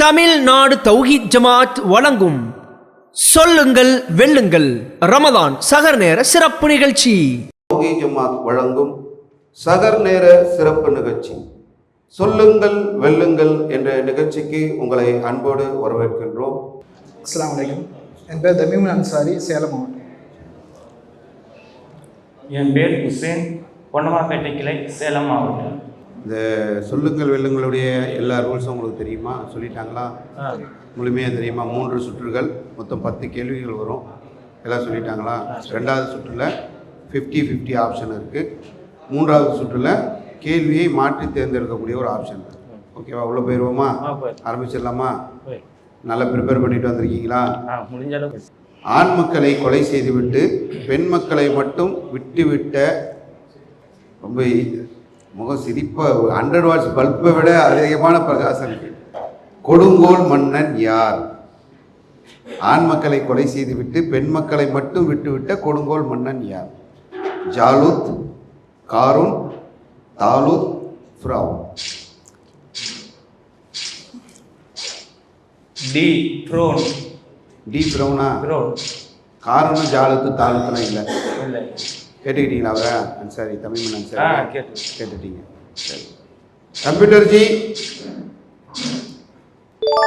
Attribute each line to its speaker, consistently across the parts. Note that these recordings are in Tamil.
Speaker 1: தமிழ்நாடு தௌஹீத் ஜமாத் வழங்கும் சொல்லுங்கள் வெல்லுங்கள் ரமதான் சகர் நேர சிறப்பு நிகழ்ச்சி.
Speaker 2: தௌஹீத் ஜமாத் வழங்கும் சகர் நேர சிறப்பு நிகழ்ச்சி சொல்லுங்கள் வெல்லுங்கள் என்ற நிகழ்ச்சிக்கு உங்களை அன்போடு வரவேற்கின்றோம்.
Speaker 3: அஸ்ஸலாமு அலைக்கும். என் பேர் தமீமுல் அன்சாரி, சேலம் மாவட்டம்.
Speaker 4: என் பேர் ஹுசேன், பொன்னமாப்பேட்டை கிளை, சேலம் மாவட்டம்.
Speaker 2: இந்த சொல்லுங்கள் வெல்லுங்களுடைய எல்லா ரூல்ஸும் உங்களுக்கு தெரியுமா? சொல்லிட்டாங்களா? முழுமையாக தெரியுமா? 3 சுற்றுகள், மொத்தம் 10 கேள்விகள் வரும். எல்லாம் சொல்லிட்டாங்களா? 2வது சுற்றில் 50-50 ஆப்ஷன் இருக்குது. 3வது சுற்றில் கேள்வியை மாற்றி தேர்ந்தெடுக்கக்கூடிய ஒரு ஆப்ஷன் இருக்குது. ஓகேவா? உள்ள போயிடுவோமா? ஆரம்பிச்சிடலாமா? நல்லா ப்ரிப்பேர் பண்ணிட்டு வந்திருக்கீங்களா?
Speaker 4: முடிஞ்ச அளவுக்கு.
Speaker 2: ஆண் மக்களை கொலை செய்துவிட்டு பெண் மக்களை மட்டும் விட்டுவிட்ட, ரொம்ப முகம் சிரிப்பாக 100 வாட்ஸ் பல்பை விட அதிகமான பிரகாசம் இருக்கு. கொடுங்கோல் மன்னன் யார்? ஆண் மக்களை கொலை செய்துவிட்டு பெண் மக்களை மட்டும் விட்டுவிட்ட கொடுங்கோல் மன்னன் யார்? ஜாலூத், காரூன், தாலூத், ஃபிரௌன்.
Speaker 4: டி ஃபிரௌனா? காரூன், ஜாலூத், தாலூத்லாம் இல்லை. கேட்டுக்கிட்டீங்களா? அவரை அன்சாரி, தமிழ் அன்சாரி கேட்டுட்டீங்க. சரி. கம்ப்யூட்டர் ஜி,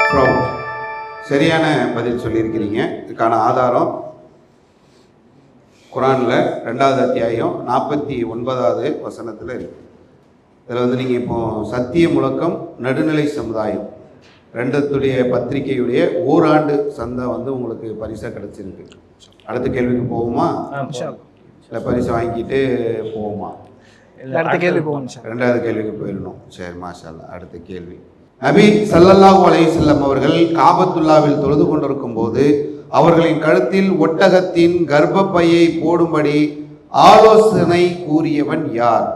Speaker 4: ஃப்ரௌன் சரியான பதில் சொல்லியிருக்கிறீங்க. இதுக்கான ஆதாரம் குரானில் 2வது அத்தியாயம் 49வது வசனத்தில் இருக்குது. இதில் நீங்கள் இப்போ சத்திய முழக்கம் நடுநிலை சமுதாயம் 2 பத்திரிகையுடைய ஓராண்டு சந்தா உங்களுக்கு பரிசாக கிடச்சிருக்கு. அடுத்த கேள்விக்கு போவோமா? இல்லை பரிசு வாங்கிட்டு போவோமா?
Speaker 3: அடுத்த கேள்வி போவோம்.
Speaker 2: 2வது கேள்விக்கு போயிடணும். சரி, மாஷா அல்லாஹ். அடுத்த கேள்வி, நபி ஸல்லல்லாஹு அலைஹி வஸல்லம் அவர்கள் காபத்துல்லாவில் தொழுது கொண்டிருக்கும் போது அவர்களின் கழுத்தில் ஒட்டகத்தின் கர்ப்பப்பையை போடும்படி ஆலோசனை கூறியவன் யார்?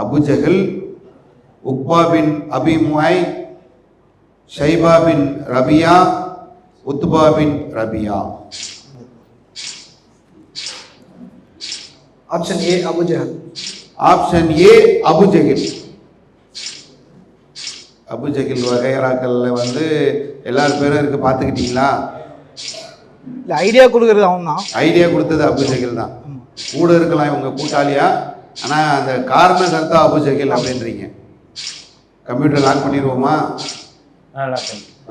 Speaker 2: Abu Jahl, Uqba bin Abi Muait, Shaiba bin Rabia, Utba bin Rabia.
Speaker 3: Option A Abu Jahl.
Speaker 2: Option A Abu Jahl. Abu Jahl வகைராக்களில் எல்லார் பேரும் இருக்கு, பார்த்துக்கிட்டீங்களா?
Speaker 3: இல்லை, ஐடியா கொடுக்குறது அவன் தான்.
Speaker 2: ஐடியா கொடுத்தது அபுஜஹல் தான். கூட இருக்கலாம் இவங்க கூட்டாளியா, ஆனால் அந்த காரண கருத்தா அபுஜஹல் அப்படின்றீங்க. கம்ப்யூட்டர் லாக் பண்ணிடுவோமா?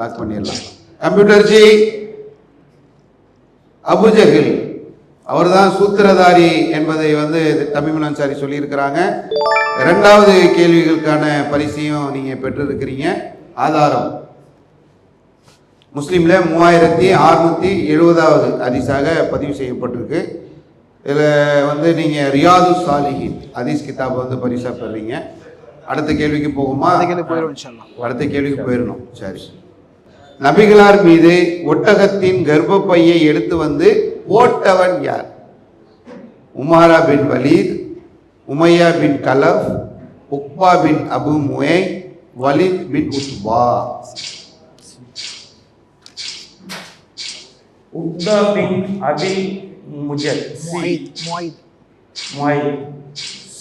Speaker 2: லாக் பண்ணிடலாம். கம்ப்யூட்டர் ஜி, அபுஜஹல் அவர் தான் சூத்திரதாரி என்பதை தமிழ் அன்சாரி சொல்லியிருக்கிறாங்க. 2வது கேள்விகளுக்கான பரிசையும் நீங்கள் பெற்றிருக்கிறீங்க. ஆதாரம் முஸ்லீமில் 3670வது ஹதீஸாக பதிவு செய்யப்பட்டிருக்கு. இதில் நீங்கள் ரியாது சாலிஹின் ஹதீஸ் கிதாப் பரிசாக பெறுறீங்க. அடுத்த கேள்விக்கு போகுமா? அடுத்த கேள்விக்கு போயிடணும். சரி. நபிகளார் மீது ஒட்டகத்தின் கர்ப்பப்பையை எடுத்து போட்டவன் யார்? Umara bin Walid, Umayya bin Khalaf, Uqba bin Abu Muai, Walid bin Utba.
Speaker 4: Uqba bin Abi Mujat.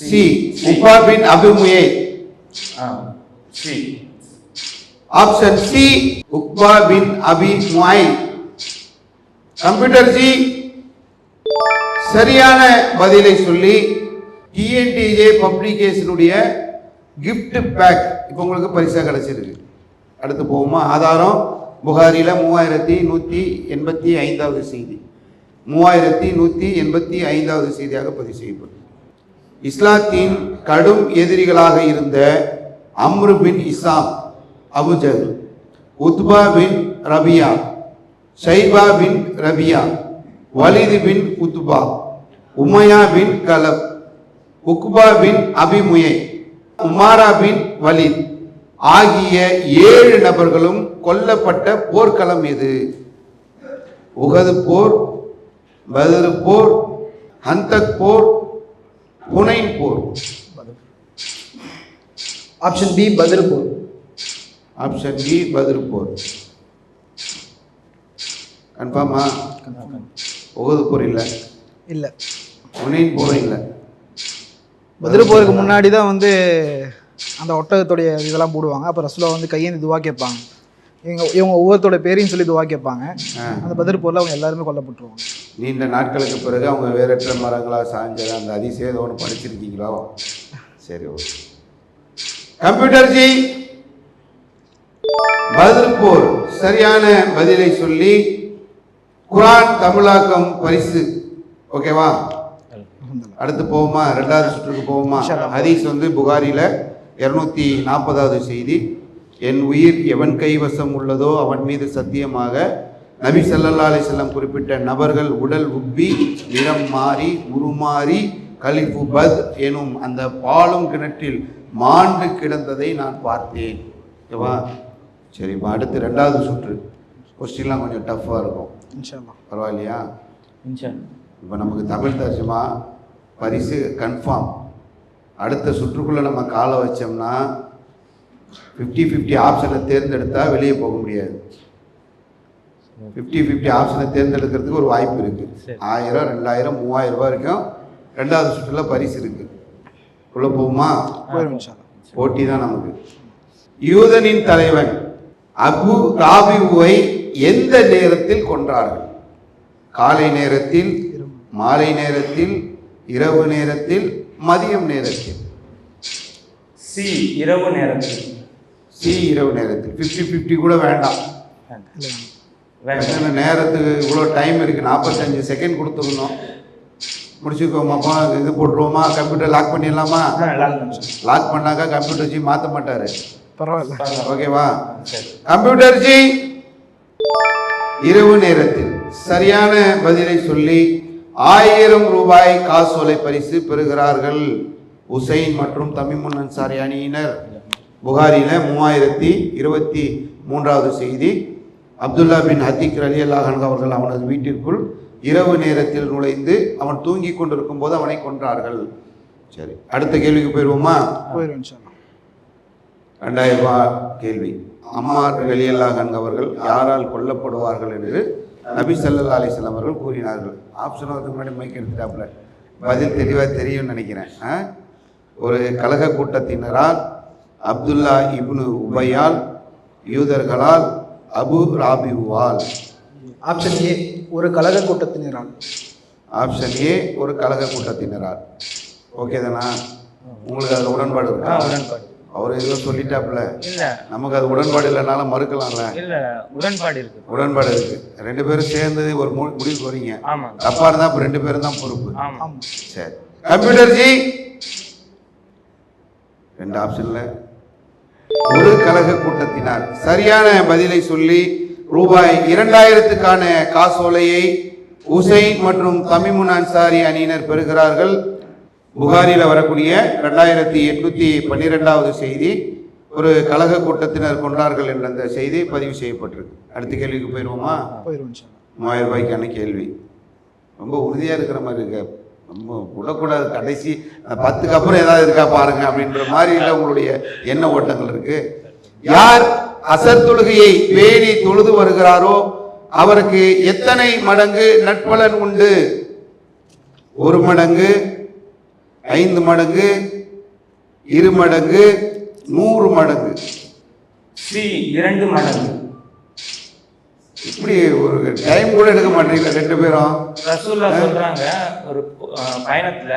Speaker 2: C. Uqba bin Abu Muai.
Speaker 4: C.
Speaker 2: Option C, Uqba bin Abi Muai. Computer ji சரியான பதிலை சொல்லி டிஎன்டிஜே பப்ளிகேஷனுடைய கிஃப்ட் பேக் இப்போ உங்களுக்கு பரிசாக கிடைச்சிருக்கு. அடுத்து போவோமா? ஆதாரம் புகாரியில் 3185வது செய்தி, 3185வது செய்தியாக பதிவு செய்யப்படும். இஸ்லாத்தின் கடும் எதிரிகளாக இருந்த அம்ரு பின் Isam, Abu Jahl, Utba bin Rabia, Shaiba bin Rabia, Walid bin Utba, உமையா பின் கலப், Uqba bin Abi முஐ, உமாரா bin Walid ஆகிய 7 நபர்களும் கொல்லப்பட்ட போர்க்களம் எது? உஹது போர், பத்ர் போர், ஹந்தக் போர், ஹுனைன் போர்.
Speaker 3: ஆப்ஷன் பி பத்ர் போர்.
Speaker 2: ஆப்ஷன் பி பத்ர் போர். கன்ஃபார்மா? உஹது போர் இல்லை, ஹுனைன் போர் இல்லை.
Speaker 3: பத்ர் போருக்கு முன்னாடி தான் அந்த ஒட்டகத்துடைய இதெல்லாம் போடுவாங்க. அப்போ ரசூலா கையேந்தி துவா கேட்பாங்க. இவங்க ஒவ்வொருத்தோட பேரையும் சொல்லி துவா கேட்பாங்க. அந்த பதில் போரில் அவங்க எல்லாருமே கொல்லப்பட்டுருவாங்க.
Speaker 4: நீண்ட நாட்களுக்கு பிறகு அவங்க வேறற்ற மரங்களாக சாஞ்சது அந்த அதிசயம் ஏதோ ஒன்று படிச்சிருக்கீங்களோ? சரி, ஓகே. கம்ப்யூட்டர் ஜி, பதில் போர் சரியான பதிலை சொல்லி குர்ஆன் தமிழாக்கம் பரிசு. ஓகேவா? அடுத்து போவோமா? ரெண்டாவது சுற்றுக்கு போவோமா? ஹதீஸ் வந்து புகாரில 240வது செய்தி. என் உயிர் எவன் கைவசம் உள்ளதோ அவன் மீது சத்தியமாக நபி ஸல்லல்லாஹு அலைஹி வஸல்லம் குறிப்பிட்ட நபர்கள் உடல் உப்பி நிறம் மாறி உருமாறி கலிஃபு பத் எனும் அந்த பாலும் கிணற்றில் மாண்டு கிடந்ததை நான் பார்த்தேன். ஓகேவா? சரி, இப்போ அடுத்து ரெண்டாவது சுற்று. கொஸ்டின்லாம் கொஞ்சம் டஃப்பாக இருக்கும். பரவாயில்லையா? இப்போ நமக்கு தமிழ் தர்ஜுமா பரிசு கன்ஃபார்ம். அடுத்த சுற்றுக்குள்ளே நம்ம காலை வச்சோம்னா 50-50 ஆப்ஷனை தேர்ந்தெடுத்தால் வெளியே போக முடியாது. 50-50 ஆப்ஷனை தேர்ந்தெடுக்கிறதுக்கு ஒரு வாய்ப்பு இருக்குது. 1000, 2000, 3000 ரூபாய் வரைக்கும் ரெண்டாவது சுற்றுல பரிசு இருக்குது. உள்ள போகுமா? போட்டி தான் நமக்கு. யூதனின் தலைவன் அபு ராபிஉவை எந்த நேரத்தில் கொன்றார்கள்? காலை நேரத்தில், மாலை நேரத்தில், இரவு நேரத்தில், மதியம் நேரத்தில்?
Speaker 5: சி இரவு நேரத்தில்.
Speaker 4: சி இரவு நேரத்தில். 50-50 கூட வேண்டாம். நேரத்துக்கு இவ்வளோ டைம் இருக்குது, 45 செகண்ட் கொடுத்துருந்தோம். முடிச்சுக்கோமாப்பா, இது போட்டுருவோமா? கம்ப்யூட்டர் லாக் பண்ணிடலாமா? லாக் பண்ணாக்கா கம்ப்யூட்டர் ஜி மாற்ற மாட்டார்.
Speaker 3: பரவாயில்ல.
Speaker 4: ஓகேவா? கம்ப்யூட்டர் ஜி இரவு நேரத்தில் சரியான பதிலை சொல்லி 1000 ரூபாய் காசோலை பரிசு பெறுகிறார்கள். உசைன் மற்றும் தமிமுன் அன்சாரி அணியினர். புகாரில 3023வது செய்தி. அப்துல்லா பின் ஹத்தீக் ரலியல்லாஹு அன்ஹு அவர்கள் அவனது வீட்டிற்குள் இரவு நேரத்தில் நுழைந்து அவன் தூங்கி கொண்டிருக்கும் போது அவனை கொன்றார்கள். சரி, அடுத்த கேள்விக்கு போயிடுவோமா? 2000 ரூபாய் கேள்வி. அம்மார் ரலியல்லாஹு அன்ஹு அவர்கள் யாரால் கொல்லப்படுவார்கள் என்று நபி ஸல்லல்லாஹு அலைஹி வஸல்லம் அவர்கள் கூறினார்கள். ஆப்ஷன் வரதுக்கு முன்னாடி மைக் எடுத்துட்டாப்புல பதில் தெளிவாக தெரியும்னு நினைக்கிறேன். ஒரு கலக கூட்டத்தினரால், அப்துல்லா இப்னு உபையால், யூதர்களால், அபு ராபிஉவால்.
Speaker 3: ஆப்ஷன் ஏ ஒரு கலக கூட்டத்தினரால்.
Speaker 4: ஆப்ஷன் ஏ ஒரு கலக கூட்டத்தினரால். ஓகே தானா? உங்களுக்கு அதில் உடன்பாடு இருக்கா?
Speaker 5: உடன்பாடு.
Speaker 4: அவர் ஏதோ சொல்லிட்டாப்புல.
Speaker 5: இல்ல,
Speaker 4: நமக்கு அது உடன்பாடு இல்லைனாலும் மறுக்கலாம்ல.
Speaker 5: இல்ல, உடன்பாடு இருக்கு.
Speaker 4: உடன்பாடு இருக்கு. ரெண்டு பேரும் சேர்ந்து ஒரு முடிவுக்கு வரீங்க.
Speaker 5: ஆமா.
Speaker 4: தப்பா இருந்தா அப்ப ரெண்டு பேரும் தான் பொறுப்பு.
Speaker 5: ஆமா.
Speaker 4: சரி, கம்ப்யூட்டர் ஜி ரெண்டு ஆப்ஷன்ல ஒரு கலக கூட்டத்தினார் சரியான பதிலை சொல்லி ரூபாய் 2000க்கான காசோலையை உசைன் மற்றும் தமிமுன் அன்சாரி அணியினர் பெறுகிறார்கள். புகாரில வரக்கூடிய 2812வது செய்தி. ஒரு கலக கூட்டத்தினர் கொண்டார்கள் என்ற அந்த செய்தி பதிவு செய்யப்பட்டிருக்கு. அடுத்த கேள்விக்கு போயிடுவோமா? 3000 ரூபாய்க்கான கேள்வி. ரொம்ப உறுதியா இருக்கிற மாதிரி இருக்கு. ரொம்ப விடக்கூடாது. கடைசி 10க்கு அப்புறம் ஏதாவது இருக்கா பாருங்க அப்படின்ற மாதிரி இல்லை உங்களுடைய எண்ண ஓட்டங்கள் இருக்கு. யார் அசர் தொழுகையை பேணி தொழுது வருகிறாரோ அவருக்கு எத்தனை மடங்கு நட்பலன் உண்டு? 1 மடங்கு, 5 மடங்கு, 2 மடங்கு, 100 மடங்கு?
Speaker 5: சி 2 மடங்கு.
Speaker 4: இப்படி ஒரு டைம் கூட எடுக்க மாட்டீங்களா ரெண்டு பேரும்?
Speaker 5: ரசூல்லா சொல்றாங்க, ஒரு பயணத்துல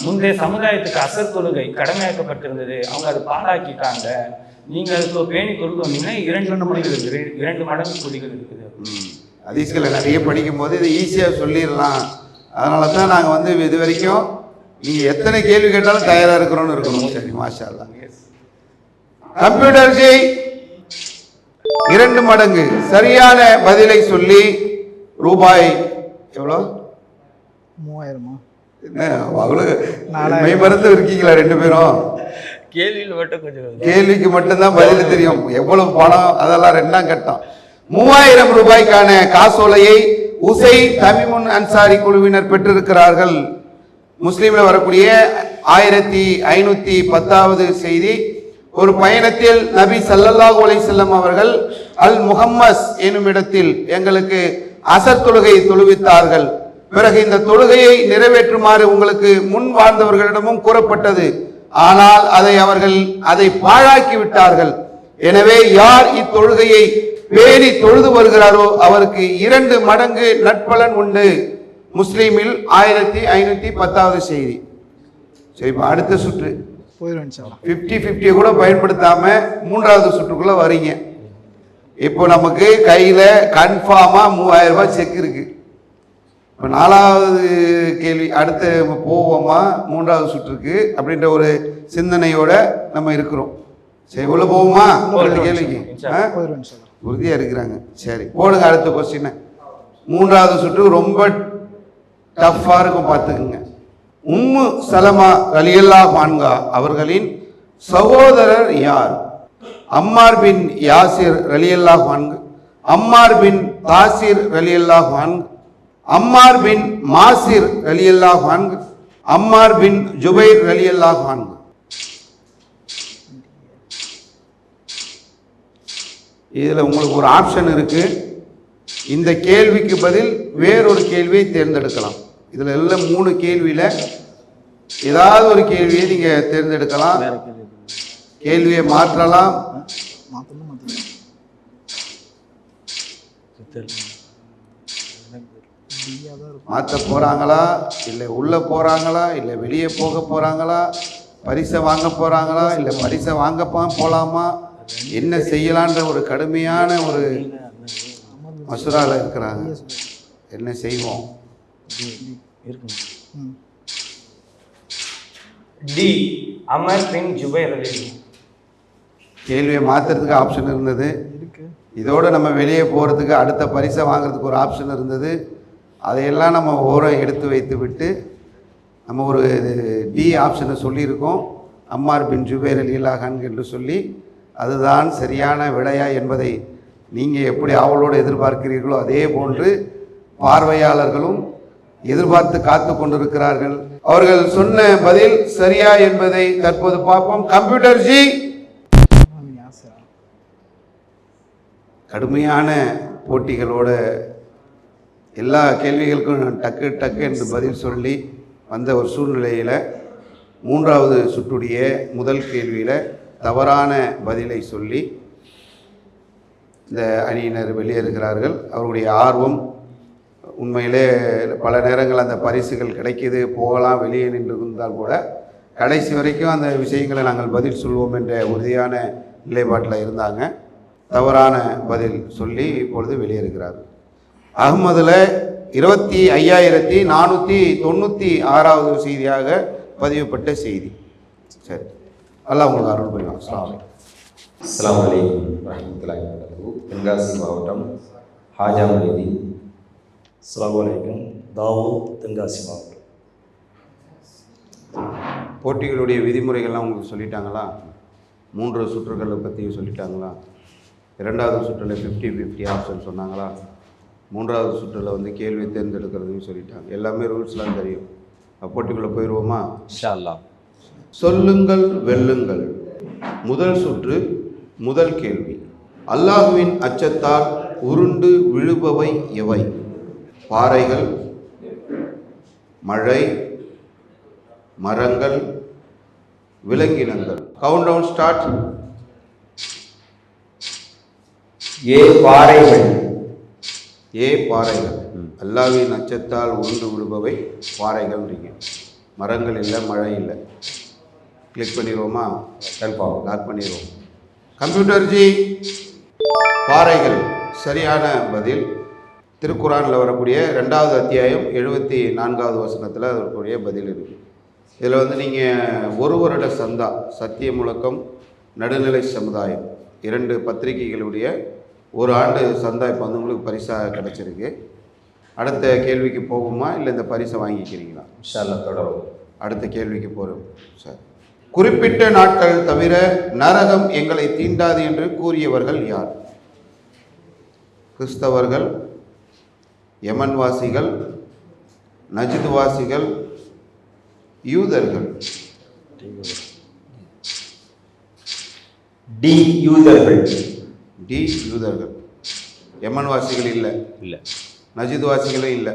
Speaker 5: முந்தைய சமுதாயத்துக்கு அசர் தொழுகை கடமையாக்கப்பட்டிருந்தது, அவங்க அதை பாழாக்கிட்டாங்க. நீங்க அதுக்கு பேணி தொழுது வந்தீங்கன்னா 2 மடங்கு இருக்குது, 2 மடங்கு குடிகள் இருக்குது.
Speaker 4: ஹதீஸ்களை நிறைய படிக்கும் போது இதை ஈஸியாக சொல்லிடலாம். அதனால தான் நாங்கள் இது வரைக்கும் நீங்கள் எத்தனை கேள்வி கேட்டாலும் தயாராக இருக்கிறோன்னு இருக்கணும். சரி, மாஷா அல்லாஹ். கம்ப்யூட்டர் ஜி 2 மடங்கு சரியான பதிலை சொல்லி ரூபாய் எவ்வளோ?
Speaker 3: 3000.
Speaker 4: என்ன அவ்வளோ மெய்மறந்து இருக்கீங்களா ரெண்டு பேரும்?
Speaker 5: கேள்வியில் மட்டும் கொஞ்சம்
Speaker 4: கேள்விக்கு மட்டும்தான் பதில் தெரியும். எவ்வளவு பணம் அதெல்லாம் 2ஆம் கட்டம். 3000 ரூபாய்க்கான காசோலையை உசை தமிமுன் அன்சாரி குழுவினர் பெற்றிருக்கிறார்கள். முஸ்லீம்ல வரக்கூடிய 1510வது செய்தி. ஒரு பயணத்தில் நபி ஸல்லல்லாஹு அலைஹி வஸல்லம் அவர்கள் அல் முஹம்மஸ் எனும் இடத்தில் எங்களுக்கு அசர் தொழுகை தொழுவித்தார்கள். பிறகு இந்த தொழுகையை நிறைவேற்றுமாறு உங்களுக்கு முன் வாழ்ந்தவர்களிடமும் கூறப்பட்டது. ஆனால் அவர்கள் அதை பாழாக்கி விட்டார்கள்.
Speaker 2: எனவே யார் இத்தொழுகையை பேணி தொழுது வருகிறாரோ அவருக்கு 2 மடங்கு நட்பலன் உண்டு. முஸ்லீமில் 1510வது செய்தி. சரி, இப்ப அடுத்த சுற்று
Speaker 3: போயிடும் இன்ஷால்லா.
Speaker 2: 50-50 கூட பயன்படுத்தாம 3வது சுற்றுக்குள்ள வரீங்க. இப்போ நமக்கு கையில கன்ஃபார்மா 3000 ரூபாய் செக் இருக்கு. இப்போ 4வது கேள்வி அடுத்து போவோமா 3வது சுற்றுக்கு அப்படின்ற ஒரு சிந்தனையோட நம்ம இருக்கிறோம். சரி, உள்ள போவோமா அடுத்த கேள்விக்கு?
Speaker 3: போயிடும் இன்ஷால்லா.
Speaker 2: உறுதியா இருக்கிறாங்க. சரி, போடுங்க அடுத்த கொஸ்டின். 3வது சுற்று ரொம்ப டஃப்பா இருக்கும், பார்த்துக்குங்க. உம்மு சலமா ரலியல்லாஹு அன்ஹா அவர்களின் சகோதரர் யார்? அம்மார் பின் யாசிர் ரலியல்லாஹு அன்ஹு, அம்மார் பின் தாசிர் ரலியல்லாஹு அன்ஹு, அம்மார் பின் மாசிர் ரலியல்லாஹு அன்ஹு, அம்மார் பின் ஜுபைர் ரலியல்லாஹு அன்ஹு. இதுல உங்களுக்கு ஒரு ஆப்ஷன் இருக்கு. இந்த கேள்விக்கு பதில் வேறொரு கேள்வியை தேர்ந்தெடுக்கலாம். இதுல எல்லாம் 3 கேள்வியில ஏதாவது ஒரு கேள்வியை நீங்க தேர்ந்தெடுக்கலாம். கேள்வியை மாற்றலாம். மாற்ற போறாங்களா, இல்லை உள்ள போறாங்களா, இல்லை வெளியே போக போறாங்களா, பரிசை வாங்க போறாங்களா, இல்லை பரிசை வாங்க போலாமா, என்ன செய்யலான்ற ஒரு கடுமையான ஒரு மசூரால இருக்கிறாங்க. என்ன செய்வோம்?
Speaker 5: டி அமர் பின் ஜுபைர் ரலியல்லாஹு.
Speaker 2: கேள்வியை மாற்றுறதுக்கு ஆப்ஷன் இருந்தது. இதோடு நம்ம வெளியே போகிறதுக்கு அடுத்த பரிசை வாங்குறதுக்கு ஒரு ஆப்ஷன் இருந்தது. அதையெல்லாம் நம்ம ஓரம் எடுத்து வைத்து விட்டு நம்ம ஒரு டி ஆப்ஷனை சொல்லியிருக்கோம், அம்மார் பின் ஜுபைர் ரலியல்லாஹு அன்ஹு என்று சொல்லி. அதுதான் சரியான விடையா என்பதை நீங்கள் எப்படி ஆவலோடு எதிர்பார்க்கிறீர்களோ அதே போன்று பார்வையாளர்களும் எதிர்பார்த்து காத்து கொண்டிருக்கிறார்கள். அவர்கள் சொன்ன பதில் சரியா என்பதை தற்போது பார்ப்போம். கம்ப்யூட்டர் ஜி, கடுமையான போட்டிகளோட எல்லா கேள்விகளுக்கும் டக்கு டக்கு என்று பதில் சொல்லி வந்த ஒரு சூழ்நிலையில் 3வது சுற்றுடைய முதல் கேள்வியில் தவறான பதிலை சொல்லி இந்த அணியினர் வெளியேறுகிறார்கள். அவருடைய ஆர்வம் உண்மையிலே பல நேரங்கள் அந்த பரிசுகள் கிடைக்கிது, போகலாம், வெளியே நின்று இருந்தால் கூட கடைசி வரைக்கும் அந்த விஷயங்களை நாங்கள் பதில் சொல்வோம் என்ற உறுதியான நிலைப்பாட்டில் இருந்தாங்க. தவறான பதில் சொல்லி இப்பொழுது வெளியேறுகிறார்கள். அகமதுல 25,496வது செய்தியாக பதிவுப்பட்ட செய்தி. சரி, அல்லாஹ் உங்களுக்கு அருள் புரிவான்.
Speaker 6: அஸ்ஸலாமு அலைக்கும் வரஹ்மத்துல்லாஹி வபரகாத்துஹு. தென்காசி மாவட்டம் ஹாஜா மொய்தீன்.
Speaker 7: அஸ்ஸலாமு அலைக்கும். தாவூத், தென்காசி மாவட்டம்.
Speaker 2: போட்டிகளுடைய விதிமுறைகள்லாம் உங்களுக்கு சொல்லிட்டாங்களா? 3 சுற்றுகளை பற்றி சொல்லிட்டாங்களா? 2வது சுற்றில் 50-50 ஆப்ஷன் சொன்னாங்களா? 3வது சுற்றில் வந்து கேள்வி தேர்ந்தெடுக்கிறதையும் சொல்லிட்டாங்க. எல்லாமே ரூல்ஸ்லாம் தெரியும். போட்டிக்குள்ளே போயிடுவோமா?
Speaker 6: இன்ஷா அல்லாஹ்.
Speaker 2: சொல்லுங்கள் வெல்லுங்கள். முதல் சுற்று, முதல் கேள்வி. அல்லாஹ்வின் அச்சத்தால் உருண்டு விழுபவை எவை? பாறைகள், மழை, மரங்கள், விலங்கினங்கள். Count down start.
Speaker 6: ஏ பாறைகள்.
Speaker 2: ஏ பாறைகள். அல்லாஹ்வின் அச்சத்தால் உருண்டு விழுபவை பாறைகள்ன்றீங்க. மரங்கள் இல்லை, மழை இல்லை. கிளிக் பண்ணிடுவோமா?
Speaker 6: கன்ஃபார்ம்.
Speaker 2: லாக் பண்ணிடுவோம். கம்ப்யூட்டர் ஜி, பாறைகள் சரியான பதில். திருக்குரானில் வரக்கூடிய 2வது அத்தியாயம் 74வது வசனத்தில் அதற்குரிய பதில் இருக்குது. இதில் வந்து நீங்கள் 1 வருட சந்தா, சத்திய முழக்கம், நடுநிலை சமுதாயம் 2 பத்திரிகைகளுடைய 1 ஆண்டு சந்தா இப்போ வந்து உங்களுக்கு பரிசாக கிடச்சிருக்கு. அடுத்த கேள்விக்கு போகுமா, இல்லை இந்த பரிசை வாங்கிக்கிறீங்களா?
Speaker 6: இன்ஷா அல்லாஹ் தொடரும்.
Speaker 2: அடுத்த கேள்விக்கு போகிறோம். சார், குறிப்பிட்ட நாட்கள் தவிர நரகம் எங்களை தீண்டாது என்று கூறியவர்கள் யார்? கிறிஸ்தவர்கள், யமன்வாசிகள், நஜ்துவாசிகள், யூதர்கள்.
Speaker 6: டி யூதர்கள்.
Speaker 2: டி யூதர்கள். யமன்வாசிகள் இல்லை,
Speaker 6: இல்லை.
Speaker 2: நஜ்துவாசிகளும் இல்லை.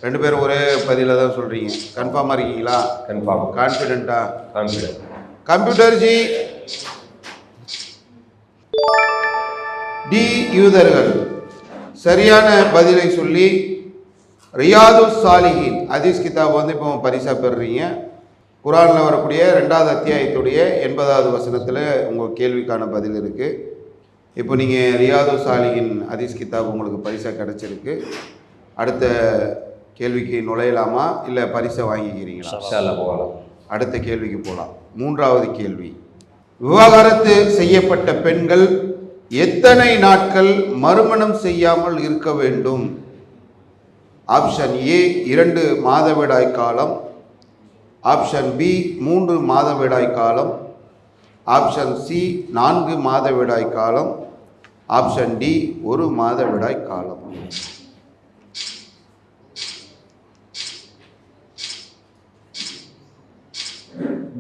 Speaker 2: 2 பேரும் ஒரே பதில தான் சொல்கிறீங்க. கன்ஃபார்மாக இருக்கீங்களா?
Speaker 6: கன்ஃபார்ம்.
Speaker 2: கான்ஃபிடென்ட்டா?
Speaker 6: கான்ஃபிடன்ட்.
Speaker 2: கம்ப்யூட்டர் ஜி, டி யூதர்கள் சரியான பதிலை சொல்லி ரியாது சாலிஹின் ஹதீஸ் கிதாப் வந்து இப்போ பரிசா பெறுறீங்க. குரானில் வரக்கூடிய 2வது அத்தியாயத்துடைய 80வது வசனத்தில் உங்கள் கேள்விக்கான பதில் இருக்குது. இப்போ நீங்கள் ரியாது சாலிஹின் ஹதீஸ் கிதாப் உங்களுக்கு பரிசாக கிடச்சிருக்கு. அடுத்த கேள்விக்கு நுழையலாமா இல்லை பரிசை வாங்கிக்கிறீங்களா?
Speaker 6: போகலாம்.
Speaker 2: அடுத்த கேள்விக்கு போகலாம். 3வது கேள்வி, விவாகரத்து செய்யப்பட்ட பெண்கள் எத்தனை நாட்கள் மறுமணம் செய்யாமல் இருக்க வேண்டும்? ஆப்ஷன் ஏ 2 மாதவிடாய் காலம், ஆப்ஷன் பி 3 மாதவிடாய் காலம், ஆப்ஷன் சி 4 மாதவிடாய் காலம், ஆப்ஷன் டி 1 மாதவிடாய் காலம்.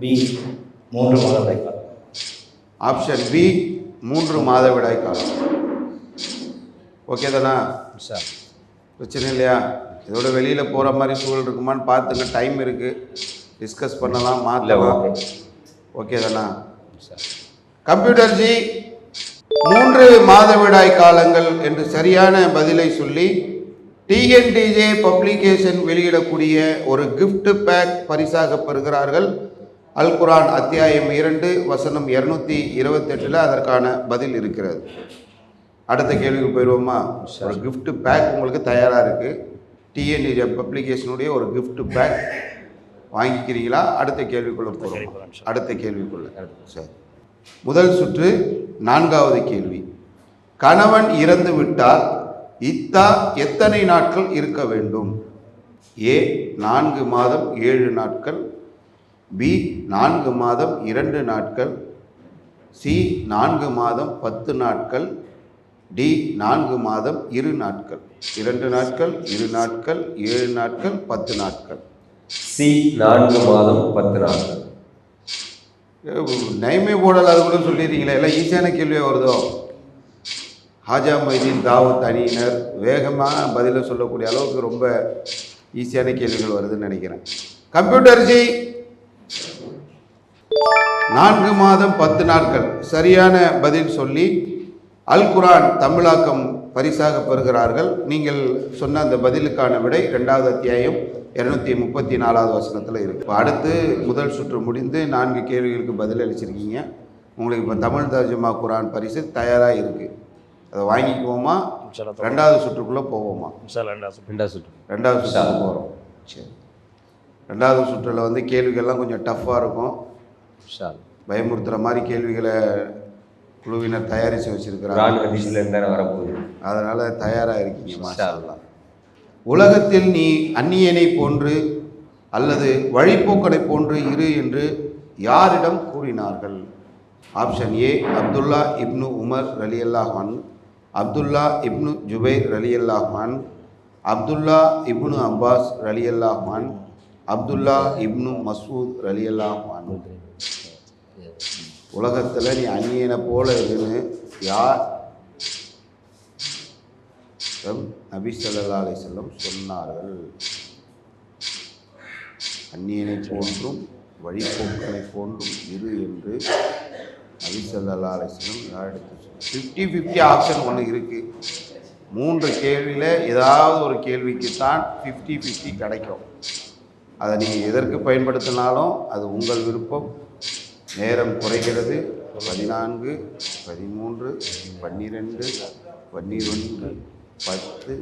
Speaker 7: பி 3 மாதவிடாய் காலம்.
Speaker 2: ஆப்ஷன் பி 3 மாதவிடாய் காலம். ஓகே தானா? பிரச்சனை இல்லையா? இதோட வெளியில் போகிற மாதிரி சூழல் இருக்குமான்னு பார்த்துங்க. டைம் இருக்குது, டிஸ்கஸ் பண்ணலாம், மாற்றலாம். ஓகே தானா? கம்ப்யூட்டர் ஜி 3 மாதவிடாய் காலங்கள் என்று சரியான பதிலை சொல்லி டிஎன்டிஜே பப்ளிகேஷன் வெளியிடக்கூடிய ஒரு gift பேக் பரிசாக பெறுகிறார்கள். அல் குரான் அத்தியாயம் 2 வசனம் 228 அதற்கான பதில் இருக்கிறது. அடுத்த கேள்விக்கு போயிடுவோமா? ஒரு gift பேக் உங்களுக்கு தயாராக இருக்குது. டிஎன்டிஜே பப்ளிகேஷனுடைய ஒரு gift பேக் வாங்கிக்கிறீங்களா? அடுத்த கேள்விக்குள்ளே போகிறோம். அடுத்த கேள்விக்குள்ளே சரி. முதல் சுற்று 4வது கேள்வி, கணவன் இறந்து விட்டால் இத்தா எத்தனை நாட்கள் இருக்க வேண்டும்? ஏ 4 மாதம் 7 நாட்கள், பி 4 மாதம் 2 நாட்கள், சி 4 மாதம் 10 நாட்கள், டி 4 மாதம் 2 நாட்கள். 2 நாட்கள், 2 நாட்கள், 7 நாட்கள், 10 நாட்கள்.
Speaker 6: சி 4 மாதம் 10 நாட்கள்.
Speaker 2: நைமே போடல, அது கூட சொல்லிடுறீங்களே. எல்லாம் ஈஸியான கேள்வியாக வருதோ? ஹாஜா மைதீன் தாவூத் அணியினர் வேகமாக பதிலை சொல்லக்கூடிய அளவுக்கு ரொம்ப ஈஸியான கேள்விகள் வருதுன்னு நினைக்கிறேன். கம்ப்யூட்டர் ஜி 4 மாதம் 10 நாட்கள் சரியான பதில் சொல்லி அல் குரான் தமிழாக்கம் பரிசாக பெறுகிறார்கள். நீங்கள் சொன்ன அந்த பதிலுக்கான விடை 2வது அத்தியாயம் 234வது வசனத்தில் இருக்குது. இப்போ அடுத்து முதல் சுற்று முடிந்து 4 கேள்விகளுக்கு பதில் அளிச்சிருக்கீங்க. உங்களுக்கு இப்போ தமிழ் தர்ஜுமா குரான் பரிசு தயாராக இருக்குது. அதை வாங்கிக்குவோமா? 2வது சுற்றுக்குள்ளே போவோமா?
Speaker 6: 2வது சுற்று.
Speaker 2: 2வது சுற்று போகிறோம். சரி, 2வது சுற்றில் வந்து கேள்விகள்லாம் கொஞ்சம் டஃப்பாக இருக்கும். பயமுறுத்துகிற மாதிரி கேள்விகளை குழுவினர் தயாரித்து வச்சுருக்கிறாங்க.
Speaker 6: வரப்போகுது,
Speaker 2: அதனால் தயாராக இருக்கீங்க. மாஷா அல்லாஹ். உலகத்தில் நீ அந்நியனை போன்று அல்லது வழிப்போக்கனை போன்று இரு என்று யாரிடம் கூறினார்கள்? Option A Abdullah Ibn Umar ரலியல்லாஹு அன்ஹு, அப்துல்லா இப்னு ஜுபைர் ரலியல்லாஹு அன்ஹு, அப்துல்லா இப்னு அப்பாஸ் ரலியல்லாஹு அன்ஹு, அப்துல்லா இப்னு மசூத் ரலியல்லாஹு அன்ஹு. உலகத்தில் நீ அந்நியனை போல இருன்னு யார் நபி ஸல்லல்லாஹு அலைஹி வஸல்லம் சொன்னார்கள்? அந்நியனை போன்றும் வழிபோக்கனை போன்றும் இரு என்று நபி ஸல்லல்லாஹு அலைஹி வஸல்லம் யார் எடுத்து சொன்னார்? 50-50 ஆப்ஷன் ஒன்று இருக்குது. 3 கேள்வியில் ஏதாவது ஒரு கேள்விக்கு தான் 50-50 கிடைக்கும். அதை நீங்கள் எதற்கு பயன்படுத்தினாலும் அது உங்கள் விருப்பம். நேரம் குறைகிறது. 14, 13, 12, 11, 10.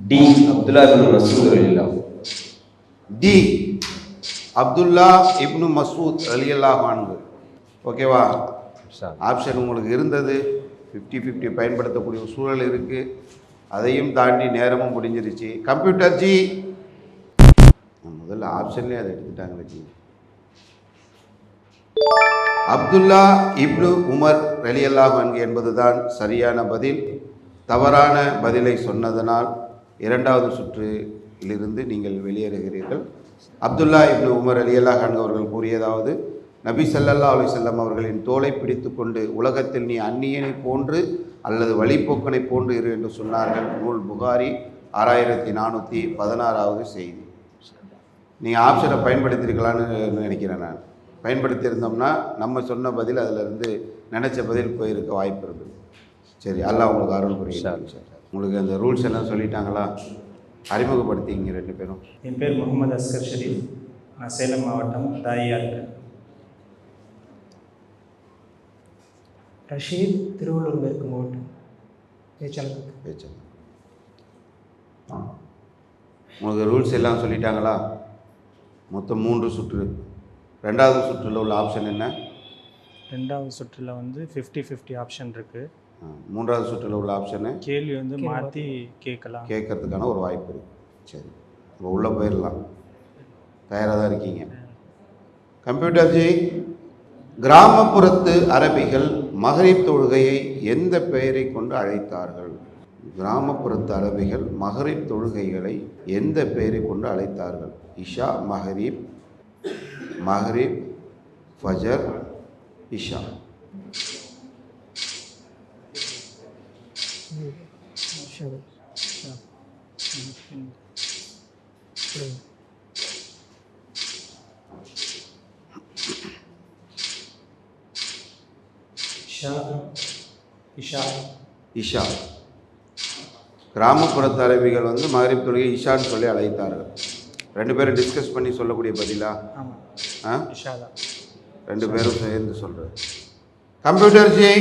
Speaker 6: டி அப்துல்லா இப்னு மசூத் ரலியல்லாஹு.
Speaker 2: டி அப்துல்லா இப்னு மசூத் ரலியல்லாஹு அன்ஹு. ஓகேவா? ஆப்ஷன் உங்களுக்கு இருந்தது. 50-50 பயன்படுத்தக்கூடிய சூழல் இருக்குது. அதையும் தாண்டி நேரமும் முடிஞ்சிருச்சு. கம்ப்யூட்டர் ஜி முதல்ல ஆப்ஷன்லேயே அதை எடுத்துட்டாங்களே ஜி. அப்துல்லா இப்னு உமர் ரலியல்லாஹு அன்ஹு என்பதுதான் சரியான பதில். தவறான பதிலை சொன்னதனால் 2வது சுற்றிலிருந்து நீங்கள் வெளியேறுகிறீர்கள். அப்துல்லா இப்னு உமர் ரலியல்லாஹு அன்ஹு அவர்கள் கூறியதாவது, நபி ஸல்லல்லாஹு அலைஹி வஸல்லம் அவர்களின் தோலை பிடித்து கொண்டு உலகத்தில் நீ அந்நியனை போன்று அல்லது வழிப்போக்கனை போன்று இரு என்று சொன்னார்கள். நூல் புகாரி 6416வது செய்தி. நீங்கள் ஆப்ஷனை பயன்படுத்தியிருக்கலான்னு நினைக்கிறேன் நான். பயன்படுத்தியிருந்தோம்னா நம்ம சொன்ன பதில் அதிலிருந்து நினச்ச பதில் போயிருக்க வாய்ப்பு இருக்குது. சரி, அல்லாஹ் உங்களுக்கு அருள் புரியும். உங்களுக்கு அந்த ரூல்ஸ் எல்லாம் சொல்லிட்டாங்களா? அறிமுகப்படுத்திங்க 2 பேரும்.
Speaker 5: என் பேர் முகமது அஸ்கர் ஷரீஃப். நான் சேலம் மாவட்டம் தாயா இருக்கேன்.
Speaker 8: ரஷீத், திருவள்ளூர் மேற்கு மாவட்டம் பேச்சாளர்.
Speaker 2: உங்களுக்கு ரூல்ஸ் எல்லாம் சொல்லிட்டாங்களா? மொத்தம் 3 சுற்று. 2வது சுற்றில் உள்ள ஆப்ஷன் என்ன?
Speaker 5: 2வது சுற்றில் வந்து 50-50 ஆப்ஷன் இருக்குது.
Speaker 2: 3வது சுற்றில் உள்ள ஆப்ஷனு
Speaker 5: கேள்வி வந்து மாற்றி
Speaker 2: கேட்கறதுக்கான ஒரு வாய்ப்பு இருக்குது. சரி, இப்போ உள்ளே போயிடலாம். தயாராக தான் இருக்கீங்க? கம்ப்யூட்டர் ஜி, கிராமப்புறத்து அரபிகள் மகரிப் தொழுகையை எந்த பெயரை கொண்டு அழைத்தார்கள்? கிராமப்புறத்து அரபிகள் மகரிப் தொழுகைகளை எந்த பெயரை கொண்டு அழைத்தார்கள்? இஷா, மஹரிப், மஹரிப், ஃபஜர், இஷா. இஷா. கிராமப்புறத்து அரபிகள் வந்து மகரிப் தொழுகை இஷான்னு சொல்லி அழைத்தார்கள். 2 பேரும் டிஸ்கஸ் பண்ணி சொல்லக்கூடிய பதிலா? ஆ, 2 பேரும் சேர்ந்து சொல்றது. கம்ப்யூட்டர் ஜி,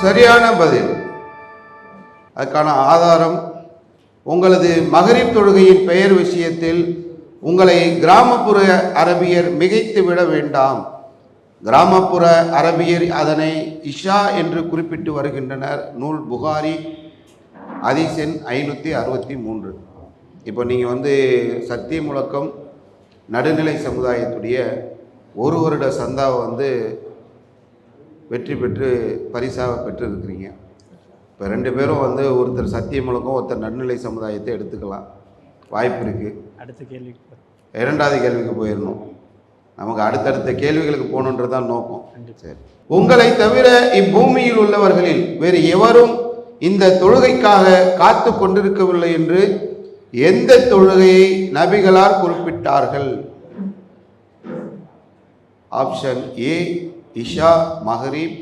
Speaker 2: சரியான பதில். அதுக்கான ஆதாரம், உங்களது மகரிப் தொழுகையின் பெயர் விஷயத்தில் உங்களை கிராமப்புற அரபியர் மிகைத்து விட வேண்டாம். கிராமப்புற அரபியர் அதனை இஷா என்று குறிப்பிட்டு வருகின்றனர். நூல் புகாரி, ஹதீஸ் எண் 563. இப்போ நீங்கள் வந்து சத்திய முழக்கம் நடுநிலை சமுதாயத்துடைய 1 வருட சந்தாவை வந்து வெற்றி பெற்று பரிசாக பெற்றிருக்கிறீங்க. இப்போ 2 பேரும் வந்து ஒருத்தர் சத்திய முழக்கம், ஒருத்தர் நடுநிலை சமுதாயத்தை எடுத்துக்கலாம், வாய்ப்பு இருக்குது.
Speaker 5: அடுத்த கேள்விக்கு
Speaker 2: 2வது கேள்விக்கு போயிடணும். நமக்கு அடுத்தடுத்த கேள்விகளுக்கு போகணுன்றது தான் நோக்கம். சரி, உங்களை தவிர இப்பூமியில் உள்ளவர்களில் வேறு எவரும் இந்த தொழுகைக்காக காத்து கொண்டிருக்கவில்லை என்று எந்த தொழுகையை நபிகளார் குறிப்பிட்டார்கள்? ஆப்ஷன் ஏ இஷா மஹரிப்,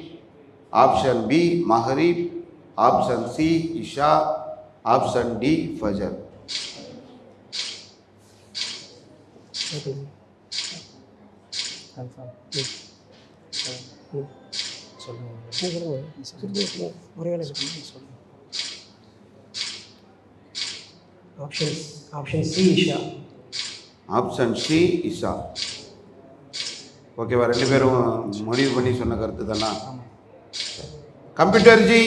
Speaker 2: ஆப்ஷன் பி மஹரிப், ஆப்ஷன் சி இஷா, ஆப்ஷன் டி ஃபஜர்.
Speaker 8: ஆப்ஷன் சி இஷா.
Speaker 2: ஆப்ஷன் சி இஷா. ஓகேவா? 2 பேரும் முடிவு பண்ணி சொன்ன கருத்து தானா? கம்ப்யூட்டர் ஜி,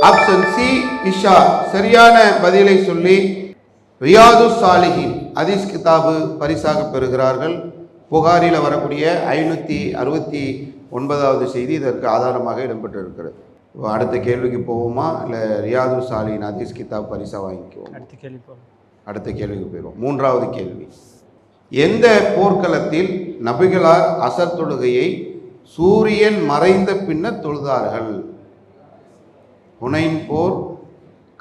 Speaker 2: ஆப்ஷன் சி இஷா சரியான பதிலை சொல்லி ரியாது சாலிஹின் ஹதீஸ் கிதாபு பரிசாக பெறுகிறார்கள். புகாரில் வரக்கூடிய 569வது செய்தி இதற்கு ஆதாரமாக இடம்பெற்றிருக்கிறது. அடுத்த கேள்விக்கு போவோமா, இல்லை ரியாது சாலிஹின் ஹதீஸ் கிதாப் பரிசா வாங்கிக்குவோம்? அடுத்த கேள்விக்கு போயிடுவோம். 3வது கேள்வி, எந்த போர்க்களத்தில் நபிகளார் அசர் தொழுகையை சூரியன் மறைந்த பின்னர் தொழுதார்கள்? ஹுனைன் போர்,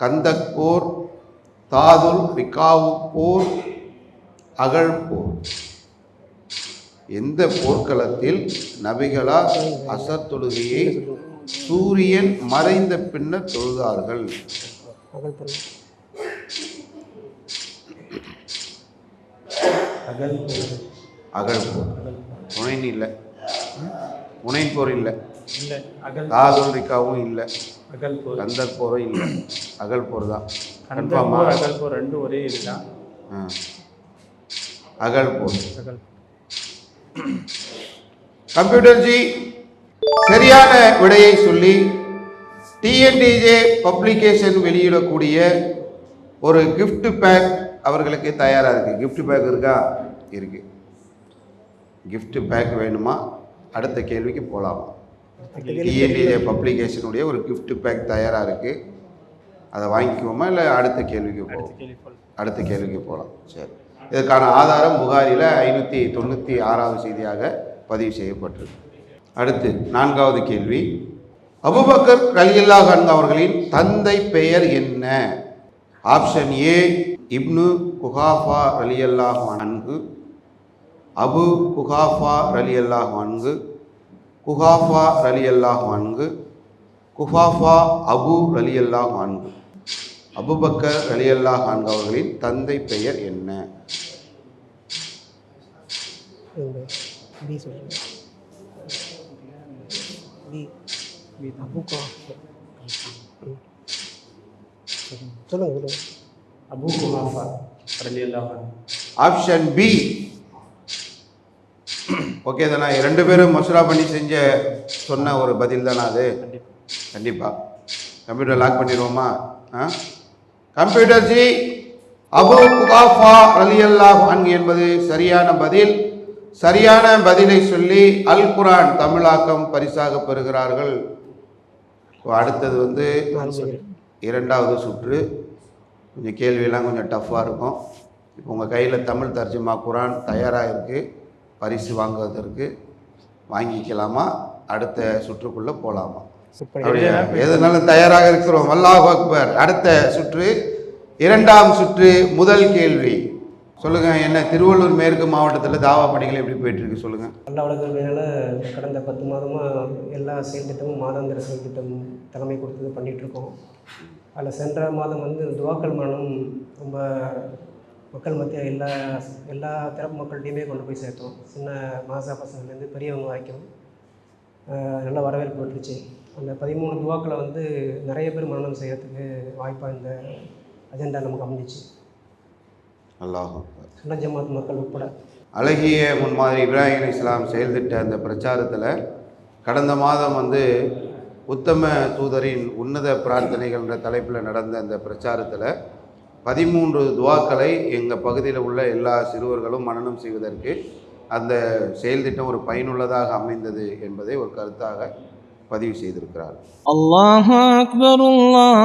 Speaker 2: கந்தக் போர், தாதுல் ரிகாவு போர், அகழ் போர். எந்த போர்க்களத்தில் நபிகளார் அசர் தொழுகையை சூரியன் மறைந்த பின்னர் தொழுதார்கள்? அகழ் போர். ஹுனைன் இல்லை, ஹுனைன் போர் இல்லை, தாதுல் ரிகாவும் இல்லை, கந்தக் போரும் இல்லை, அகழ் போர் தான். கன்ஃபார்மா?
Speaker 5: அகழ் போர் 2 ஒரே இதுதான்.
Speaker 2: அகழ் போர். கம்ப்யூட்டர் ஜி, சரியான விடையை சொல்லி டிஎன்டிஜே பப்ளிகேஷன் வெளியிடக்கூடிய ஒரு gift பேக் அவர்களுக்கு தயாராக இருக்குது. gift பேக் இருக்கா? இருக்குது. gift பேக் வேணுமா? அடுத்த கேள்விக்கு போகலாமா? டிஎன்டிஜே பப்ளிகேஷனுடைய ஒரு gift பேக் தயாராக இருக்குது. அதை வாங்கிக்குவோமா, இல்லை அடுத்த கேள்விக்கு போகலாம்? அடுத்த கேள்விக்கு போகலாம். சரி, இதற்கான ஆதாரம் புகாரில் 596வது செய்தியாக பதிவு செய்யப்பட்டிருக்கு. அடுத்து 4வது கேள்வி, அபூபக்கர் ரலியல்லாஹு அன்ஹு அவர்களின் தந்தை பெயர் என்ன? ஆப்ஷன் ஏ இப்னு குஹாஃபா ரலியல்லாஹு அன்ஹு, அபு குஹாஃபா ரலியல்லாஹு அன்ஹு, குஹாஃபா ரலியல்லாஹு அன்ஹு, குஹாஃபா அபு ரலியல்லாஹு அன்ஹு. அபுபக்கர் ரலியல்லாஹு அன்ஹு அவர்களின் தந்தை பெயர் என்ன?
Speaker 8: பி சொல்லுங்க. பி அபுக்கா சொல்லுங்க.
Speaker 7: அபு குஹாஃபா ரலியல்லாஹு அன்ஹு.
Speaker 2: Option B. ஓகே தானே? ரெண்டு பேரும் மசூரா பண்ணி சொன்ன ஒரு பதில் தானே அது? கண்டிப்பாக. கம்ப்யூட்டர் லாக் பண்ணிடுவோமா? கம்ப்யூட்டர் ஜி, அபு குஹாஃபா ரலியல்லாஹு அன்ஹு என்பது சரியான பதில். சரியான பதிலை சொல்லி அல் குர்ஆன் தமிழாக்கம் பரிசாக பெறுகிறார்கள். அடுத்தது வந்து இரண்டாவது சுற்று. கொஞ்சம் கேள்வியெல்லாம் கொஞ்சம் டஃப்பாக இருக்கும். இப்போ உங்கள் கையில் தமிழ் தர்ஜுமா குர்ஆன் தயாராக இருக்குது. பரிசு வாங்குவதற்கு வாங்கிக்கலாமா? அடுத்த சுற்றுக்குள்ளே போகலாமா? அப்படியா? எதனாலும் தயாராக இருக்கிறோம். அல்லாஹ் அக்பர். அடுத்த சுற்று, இரண்டாம் சுற்று. முதல் கேள்வி சொல்லுங்கள். என்ன திருவள்ளூர் மேற்கு மாவட்டத்தில் தாவா பணிகள் எப்படி போயிட்டுருக்கு சொல்லுங்கள்.
Speaker 8: அல்லா வழங்குறதுனால கடந்த 10 மாதமாக எல்லா செயல் திட்டமும் மாதாந்திர செயல் திட்டம் தலைமை கொடுத்து பண்ணிகிட்ருக்கோம். அதில் சென்ற மாதம் வந்து துவாக்கல் மரணம் ரொம்ப மக்கள் மத்திய எல்லா தரப்பு மக்கள்கிட்டையுமே கொண்டு போய் சேர்த்தோம். சின்ன மாசா பசங்கள்லேருந்து பெரியவங்க வரைக்கும் நல்ல வரவேற்பு பெற்றுச்சு. அந்த 13 துவாக்களை வந்து நிறைய பேர் மரணம் செய்கிறதுக்கு வாய்ப்பாக இந்த அஜெண்டா நமக்கு அமைஞ்சிச்சு.
Speaker 2: அல்லாஹ்
Speaker 8: சுன்ன ஜமாத் மக்கள் உட்பட
Speaker 2: அழகிய முன்மாதிரி இப்ராஹிம் அலைஹிஸ்ஸலாம் செயல்திட்ட அந்த பிரச்சாரத்தில் கடந்த மாதம் வந்து உத்தம தூதரின் உன்னத பிரார்த்தனைகள்ன்ற தலைப்பில் நடந்த அந்த பிரச்சாரத்தில் 13 துவாக்களை எங்கள் பகுதியில் உள்ள எல்லா சிறுவர்களும் மனனம் செய்வதற்கு அந்த செயல்திட்டம் ஒரு பயனுள்ளதாக அமைந்தது என்பதை ஒரு கருத்தாக பதிவு செய்திருக்கிறார்.
Speaker 1: அல்லாஹு அக்பர், அல்லாஹ்